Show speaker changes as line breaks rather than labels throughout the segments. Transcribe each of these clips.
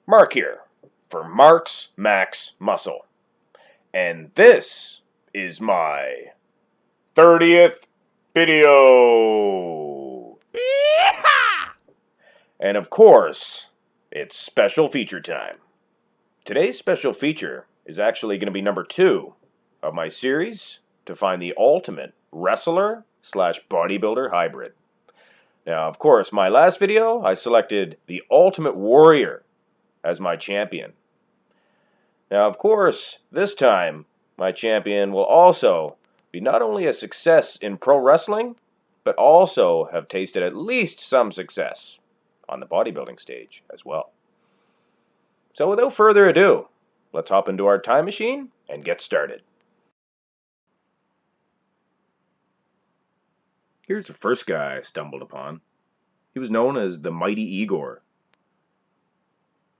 Mark here for Mark's Max Muscle, and this is my 30th video. And of course, it's special feature time. Today's special feature is actually going to be number 2 of my series to find the ultimate wrestler / bodybuilder hybrid. Now, of course, my last video, I selected the Ultimate Warrior as my champion. Now, of course, this time, my champion will also be not only a success in pro wrestling, but also have tasted at least some success on the bodybuilding stage as well. So without further ado, let's hop into our time machine and get started. Here's the first guy I stumbled upon. He was known as the Mighty Igor.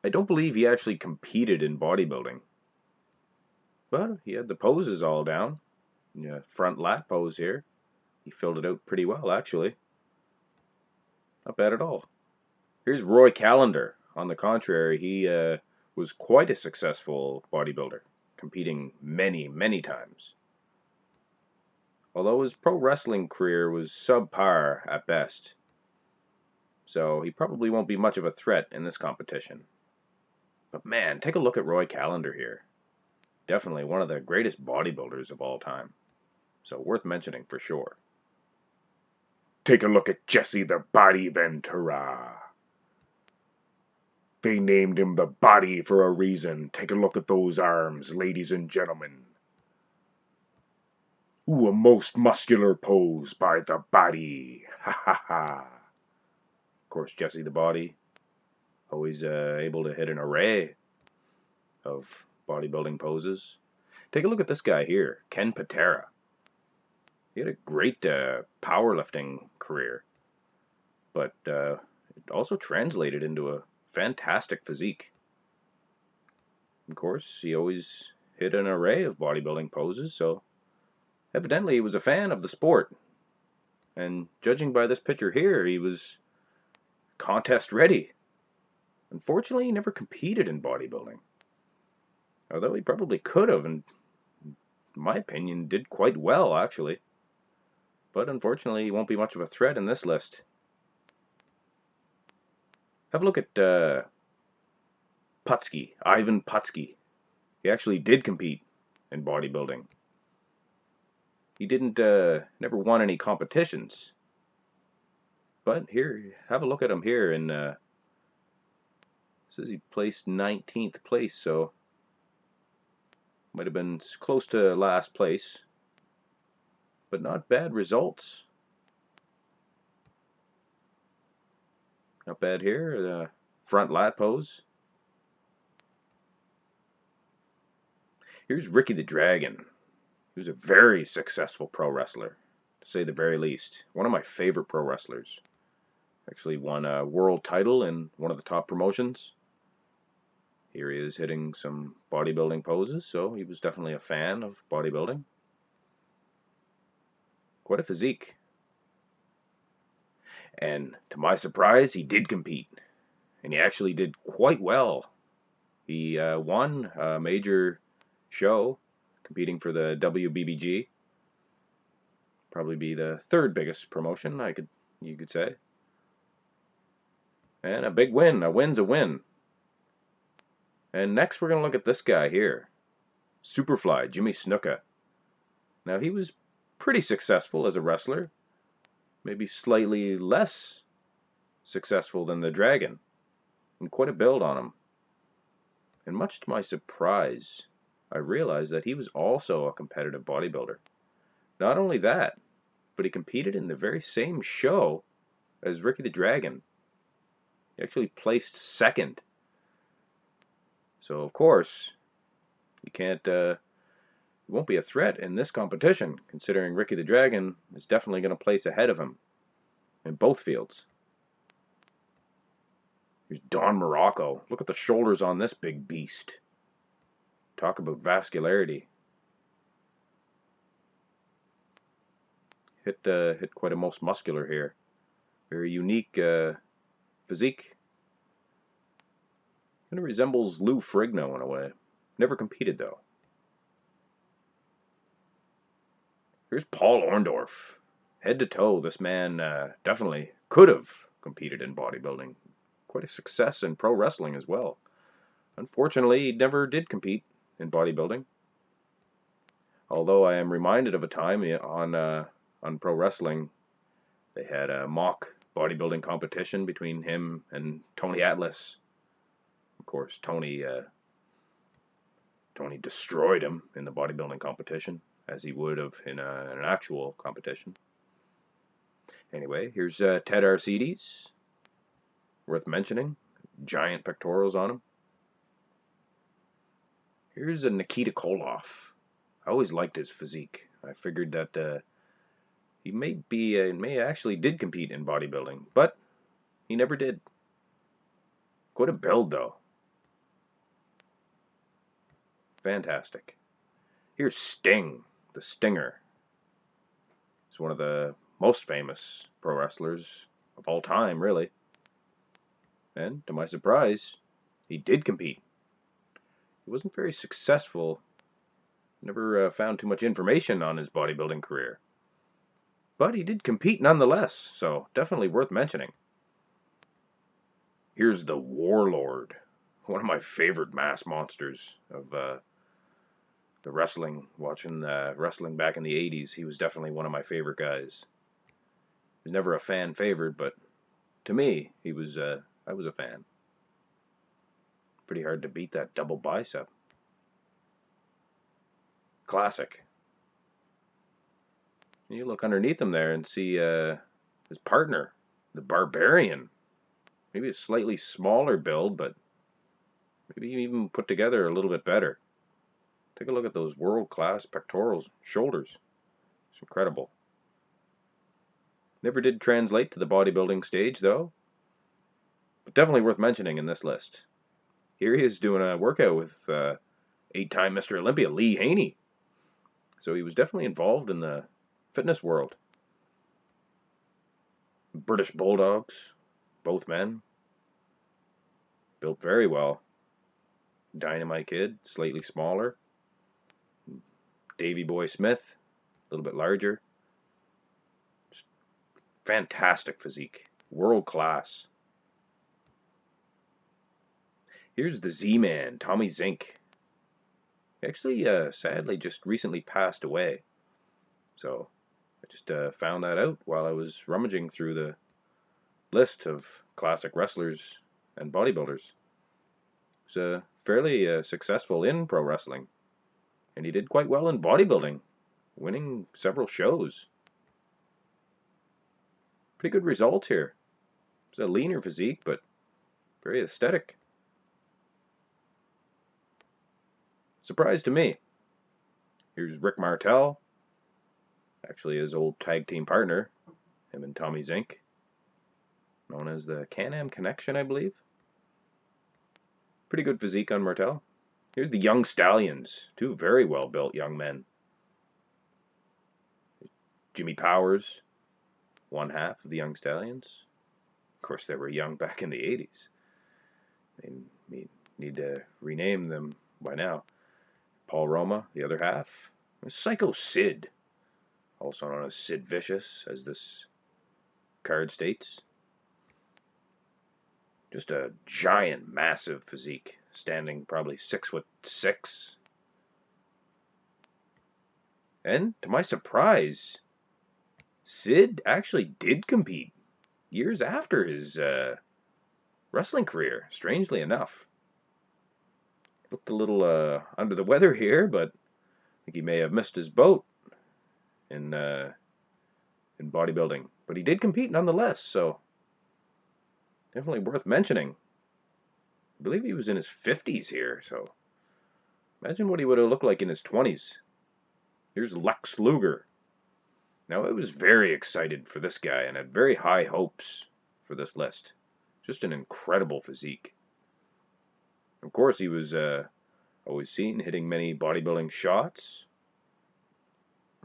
I don't believe he actually competed in bodybuilding, but he had the poses all down. Yeah, front lat pose here. He filled it out pretty well, actually. Not bad at all. Here's Roy Callender. On the contrary, he was quite a successful bodybuilder, competing many, many times. Although his pro wrestling career was subpar at best, so he probably won't be much of a threat in this competition. But man, take a look at Roy Callender here. Definitely one of the greatest bodybuilders of all time. So worth mentioning for sure. Take a look at Jesse the Body Ventura. They named him the Body for a reason. Take a look at those arms, ladies and gentlemen. Ooh, a most muscular pose by the Body. Ha ha ha. Of course, Jesse the Body. Always able to hit an array of bodybuilding poses. Take a look at this guy here, Ken Patera. He had a great powerlifting career, but it also translated into a fantastic physique. Of course, he always hit an array of bodybuilding poses, so evidently he was a fan of the sport. And judging by this picture here, he was contest ready. Unfortunately, he never competed in bodybuilding, although he probably could have, and in my opinion, did quite well, actually. But unfortunately, he won't be much of a threat in this list. Have a look at Putski, Ivan Putski. He actually did compete in bodybuilding. He didn't, never won any competitions. But here, have a look at him here in says he placed 19th place, so might have been close to last place, but not bad results. Not bad here, the front lat pose. Here's Ricky the Dragon. He was a very successful pro wrestler, to say the very least. One of my favorite pro wrestlers. Actually won a world title in one of the top promotions. Here he is hitting some bodybuilding poses, so he was definitely a fan of bodybuilding. Quite a physique. And to my surprise, he did compete. And he actually did quite well. He won a major show competing for the WBBG. Probably be the third biggest promotion, you could say. And a big win. A win's a win. And next we're going to look at this guy here. Superfly, Jimmy Snuka. Now he was pretty successful as a wrestler. Maybe slightly less successful than the Dragon. And quite a build on him. And much to my surprise, I realized that he was also a competitive bodybuilder. Not only that, but he competed in the very same show as Ricky the Dragon. He actually placed second. So of course, you can't, it won't be a threat in this competition, considering Ricky the Dragon is definitely going to place ahead of him in both fields. Here's Don Morocco. Look at the shoulders on this big beast. Talk about vascularity. Hit quite a most muscular here. Very unique physique. Kind of resembles Lou Ferrigno in a way. Never competed though. Here's Paul Orndorff. Head to toe, this man definitely could have competed in bodybuilding. Quite a success in pro wrestling as well. Unfortunately, he never did compete in bodybuilding. Although I am reminded of a time on pro wrestling, they had a mock bodybuilding competition between him and Tony Atlas. Of course, Tony destroyed him in the bodybuilding competition, as he would have in an actual competition. Anyway, here's Ted Arcides. Worth mentioning. Giant pectorals on him. Here's a Nikita Koloff. I always liked his physique. I figured that he may actually did compete in bodybuilding, but he never did. Quite a build though. Fantastic. Here's Sting, the Stinger. He's one of the most famous pro wrestlers of all time, really. And to my surprise, he did compete. He wasn't very successful. Never found too much information on his bodybuilding career. But he did compete nonetheless, so definitely worth mentioning. Here's the Warlord, one of my favorite mass monsters of the wrestling. Watching wrestling back in the 80s, he was definitely one of my favorite guys. He was never a fan favorite, but to me, I was a fan. Pretty hard to beat that double bicep. Classic. You look underneath him there and see his partner, the Barbarian. Maybe a slightly smaller build, but maybe even put together a little bit better. Take a look at those world-class pectorals, shoulders. It's incredible. Never did translate to the bodybuilding stage, though. But definitely worth mentioning in this list. Here he is doing a workout with 8-time Mr. Olympia, Lee Haney. So he was definitely involved in the fitness world. British Bulldogs, both men. Built very well. Dynamite Kid, slightly smaller. Davey Boy Smith, a little bit larger. Just fantastic physique. World class. Here's the Z-Man, Tommy Zink. He actually, sadly, just recently passed away. So, I just found that out while I was rummaging through the list of classic wrestlers and bodybuilders. He was fairly successful in pro wrestling. And he did quite well in bodybuilding, winning several shows. Pretty good results here. It's a leaner physique, but very aesthetic. Surprise to me. Here's Rick Martel, actually his old tag team partner, him and Tommy Zink, known as the Can-Am Connection, I believe. Pretty good physique on Martel. Here's the Young Stallions, two very well built young men. Jimmy Powers, one half of the Young Stallions. Of course, they were young back in the 80s. They need to rename them by now. Paul Roma, the other half. Psycho Sid, also known as Sid Vicious, as this card states. Just a giant, massive physique, standing probably 6'6". And to my surprise, Sid actually did compete years after his wrestling career, strangely enough. Looked a little under the weather here, but I think he may have missed his boat in bodybuilding. But he did compete nonetheless, so definitely worth mentioning. I believe he was in his 50s here, so imagine what he would have looked like in his 20s. Here's Lex Luger. Now, I was very excited for this guy and had very high hopes for this list. Just an incredible physique. Of course, he was always seen hitting many bodybuilding shots.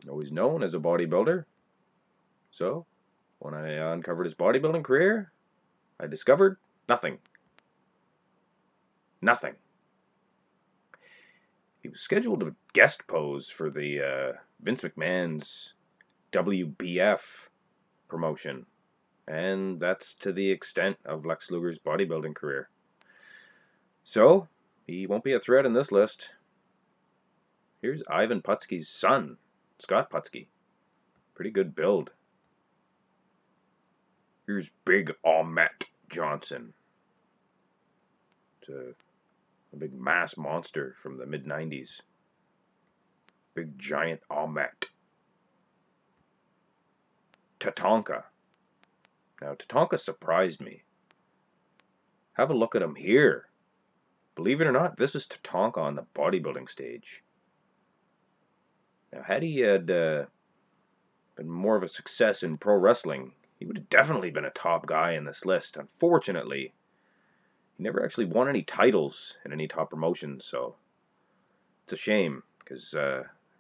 Always known as a bodybuilder. So, when I uncovered his bodybuilding career, I discovered nothing. Nothing. He was scheduled to guest pose for the Vince McMahon's WBF promotion, and that's to the extent of Lex Luger's bodybuilding career. So, he won't be a threat in this list. Here's Ivan Putski's son, Scott Putski. Pretty good build. Here's Big Ahmet Johnson. It's a big mass monster from the mid-90s. Big giant Ahmet. Tatanka. Now, Tatanka surprised me. Have a look at him here. Believe it or not, this is Tatanka on the bodybuilding stage. Now, had he had been more of a success in pro wrestling, he would have definitely been a top guy in this list. Unfortunately, he never actually won any titles in any top promotions, so it's a shame, because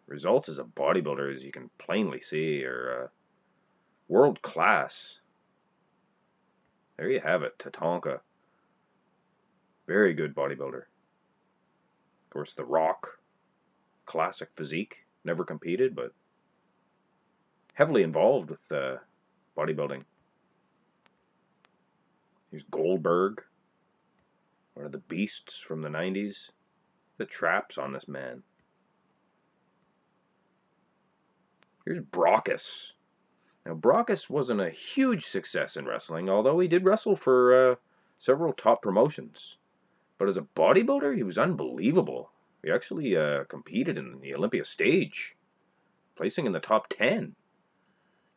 results as a bodybuilder, as you can plainly see, are world class. There you have it, Tatanka. Very good bodybuilder. Of course, The Rock, classic physique, never competed, but heavily involved with bodybuilding. Here's Goldberg, one of the beasts from the 90s. The traps on this man. Here's Brockus. Now, Brockus wasn't a huge success in wrestling, although he did wrestle for several top promotions. But as a bodybuilder, he was unbelievable. He actually competed in the Olympia stage, placing in the top 10.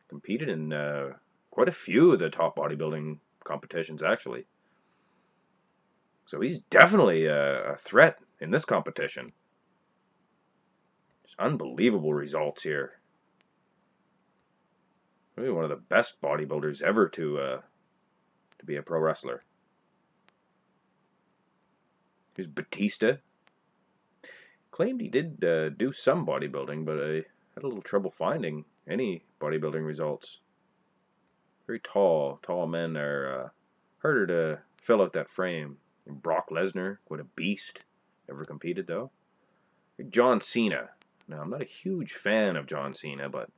Competed in quite a few of the top bodybuilding competitions, actually. So he's definitely a threat in this competition. Just unbelievable results here. Maybe one of the best bodybuilders ever to be a pro wrestler. Here's Batista. Claimed he did do some bodybuilding, but I had a little trouble finding any bodybuilding results. Very tall men are harder to fill out that frame. And Brock Lesnar, what a beast. Never competed though. John Cena. Now, I'm not a huge fan of John Cena, but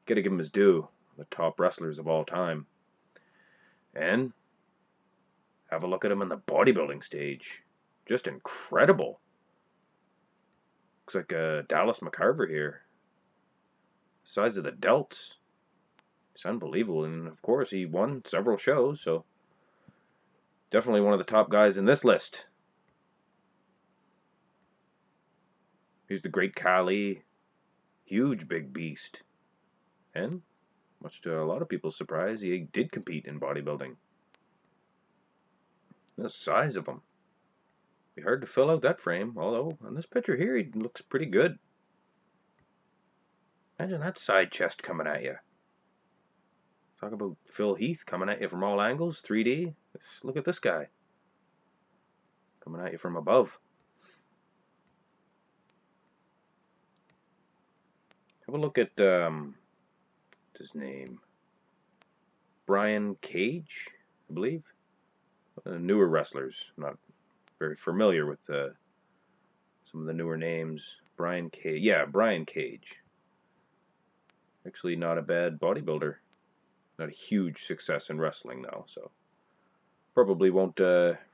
gotta give him his due. The top wrestlers of all time. And have a look at him on the bodybuilding stage. Just incredible. Looks like Dallas McCarver here. Size of the delts. It's unbelievable. And of course, he won several shows, so definitely one of the top guys in this list. Here's the Great Khali. Huge big beast. And much to a lot of people's surprise, he did compete in bodybuilding. The size of him. Be hard to fill out that frame, although on this picture here, he looks pretty good. Imagine that side chest coming at you. Talk about Phil Heath coming at you from all angles, 3D. Just look at this guy. Coming at you from above. Have a look at, what's his name? Brian Cage, I believe. Newer wrestlers. I'm not very familiar with some of the newer names. Brian Cage. Yeah, Brian Cage. Actually not a bad bodybuilder. Not a huge success in wrestling though, so probably won't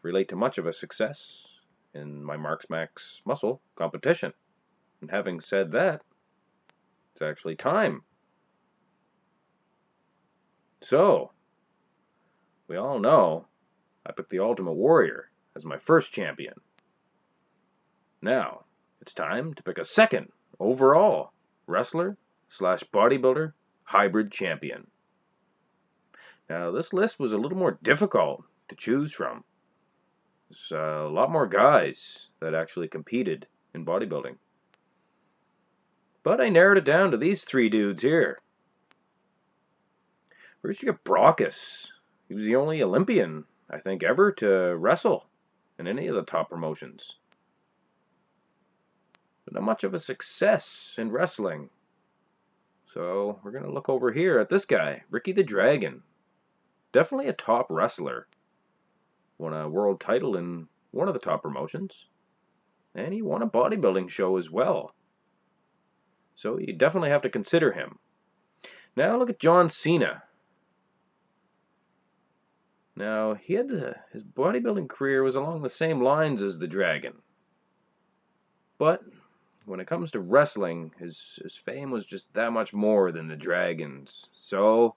relate to much of a success in my Marks Max muscle competition. And having said that, it's actually time. So, we all know I picked the Ultimate Warrior as my first champion. Now, it's time to pick a second overall wrestler / bodybuilder hybrid champion. Now, this list was a little more difficult to choose from. There's a lot more guys that actually competed in bodybuilding. But I narrowed it down to these three dudes here. First you got Brockus. He was the only Olympian, I think, ever to wrestle in any of the top promotions. But not much of a success in wrestling. So we're going to look over here at this guy, Ricky the Dragon. Definitely a top wrestler. Won a world title in one of the top promotions. And he won a bodybuilding show as well. So you definitely have to consider him. Now look at John Cena. Now, his bodybuilding career was along the same lines as the Dragon. But when it comes to wrestling, his fame was just that much more than the Dragon's. So,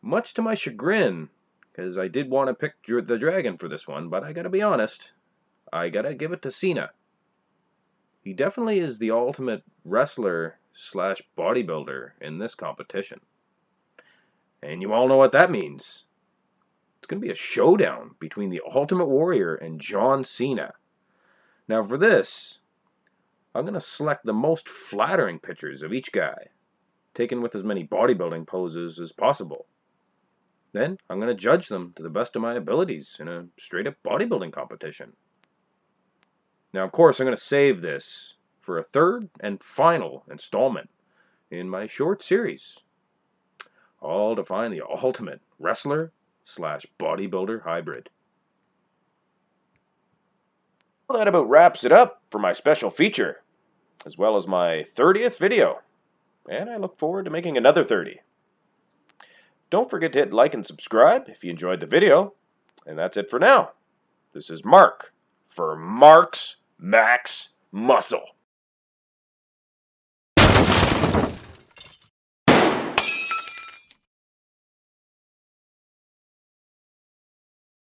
much to my chagrin, because I did want to pick the Dragon for this one, but I gotta be honest, I gotta give it to Cena. He definitely is the ultimate wrestler slash bodybuilder in this competition. And you all know what that means. It's going to be a showdown between the Ultimate Warrior and John Cena. Now for this, I'm going to select the most flattering pictures of each guy, taken with as many bodybuilding poses as possible. Then I'm going to judge them to the best of my abilities in a straight-up bodybuilding competition. Now, of course, I'm going to save this for a third and final installment in my short series, all to find the ultimate wrestler slash bodybuilder hybrid. Well, that about wraps it up for my special feature, as well as my 30th video, and I look forward to making another 30. Don't forget to hit like and subscribe if you enjoyed the video, and that's it for now. This is Mark for Mark's Max Muscle.